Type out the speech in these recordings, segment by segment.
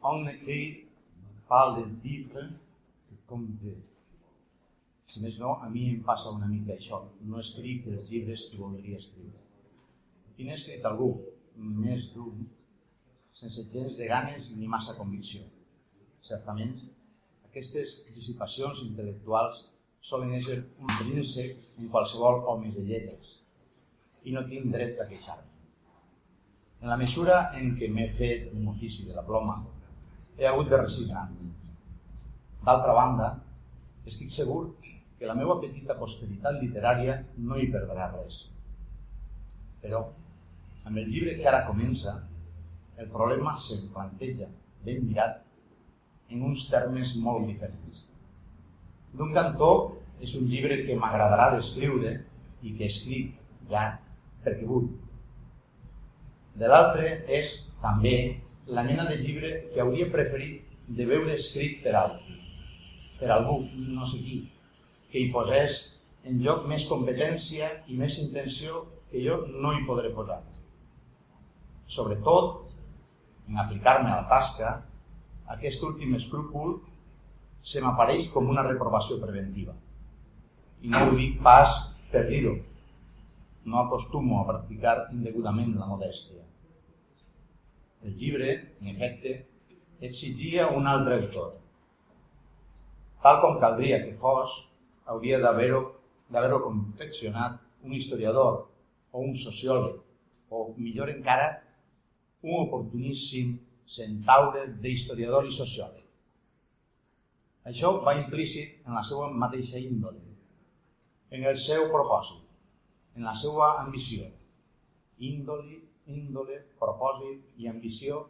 on écrit parle de livres com de... Si més no, a mi em passa una mica això. No escric els llibres que voldria escriure. I n'he escrit algú, més d'un, sense gens de ganes ni massa convicció. Certament, aquestes dissipacions intel·lectuals solen ser un trínsec en qualsevol home de lletres i no tinc dret a queixar-me. En la mesura en què m'he fet un ofici de la ploma, he hagut de resignar. D'altra banda, estic segur que la meva petita posteritat literària no hi perdrà res. Però, amb el llibre que ara comença, el problema se'm planteja, ben mirat, en uns termes molt diferents. D'un cantó, és un llibre que m'agradarà d'escriure i que escric ja perquè vull. De l'altre és, també, la mena de llibre que hauria preferit de veure escrit per algú, no sé qui, que hi posés en lloc més competència i més intenció que jo no hi podré posar. Sobretot, en aplicar-me a la tasca, aquest últim escrúpol se m'apareix com una reprovació preventiva. I no ho dic pas per dir-ho. No acostumo a practicar indegudament la modèstia. El llibre, en efecte, exigia un altre autor. Tal com caldria que fos, hauria d'haver-ho confeccionat un historiador o un sociòleg, o, millor encara, un oportuníssim centaure d'historiador i sociòleg. Això va implícit en la seva mateixa índole, en el seu propòsit, en la seva ambició. Índole, propòsit i ambició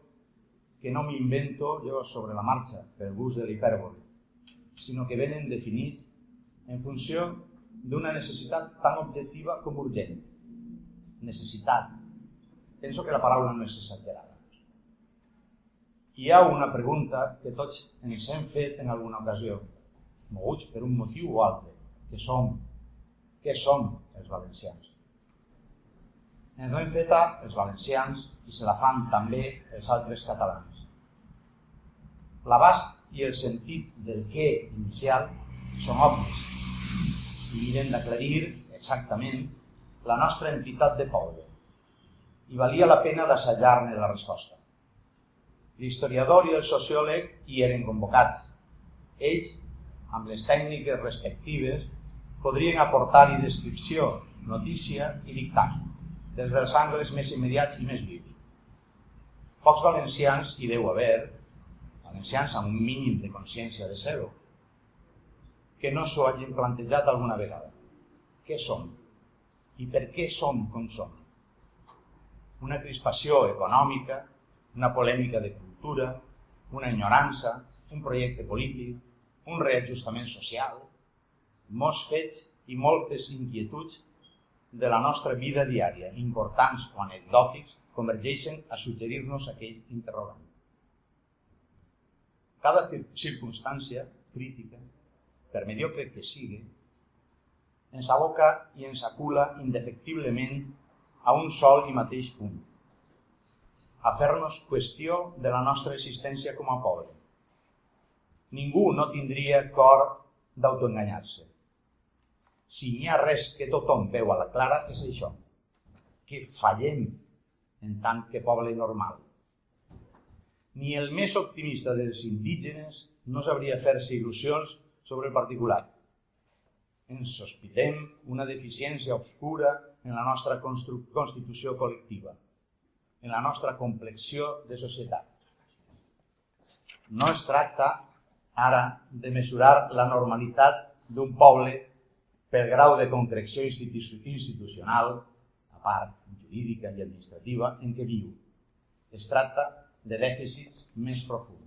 que no m'invento jo sobre la marxa per gust de l'hipèrbole, sinó que venen definits en funció d'una necessitat tan objectiva com urgent. Necessitat. Penso que la paraula no és exagerada. Hi ha una pregunta que tots ens hem fet en alguna ocasió, moguts per un motiu o altre, que som. Què som els valencians? Ens l'hem feta els valencians i se la fan també els altres catalans. L'abast i el sentit del què inicial són obvis i miren d'aclarir exactament la nostra entitat de poble. I valia la pena d'assajar-ne la resposta. L'historiador i el sociòleg hi eren convocats. Ells, amb les tècniques respectives, podrien aportar-hi descripció, notícia i dictamen, des dels angles més immediats i més vius. Pocs valencians hi deu haver, valencians amb un mínim de consciència de ser-ho, que no s'ho hagin plantejat alguna vegada. Què som? I per què som com som? Una crispació econòmica, una polèmica de cultura, una enyorança, un projecte polític, un reajustament social, molts fets i moltes inquietuds de la nostra vida diària, importants o anecdòtics, convergeixen a suggerir-nos aquell interrogant. Cada circumstància crítica, per mediocre que sigui, ens aboca i ens acula indefectiblement a un sol i mateix punt, a fer-nos qüestió de la nostra existència com a poble. Ningú no tindria cor d'autoenganyar-se. Si n'hi ha res que tothom veu a la clara és això, que fallem en tant que poble normal. Ni el més optimista dels indígenes no sabria fer-se il·lusions sobre el particular. Ens sospitem una deficiència obscura en la nostra constitució col·lectiva, en la nostra complexió de societat. No es tracta ara de mesurar la normalitat d'un poble per grau de concreció institucional, a part jurídica i administrativa, en què viu. Es tracta de dèficits més profunds.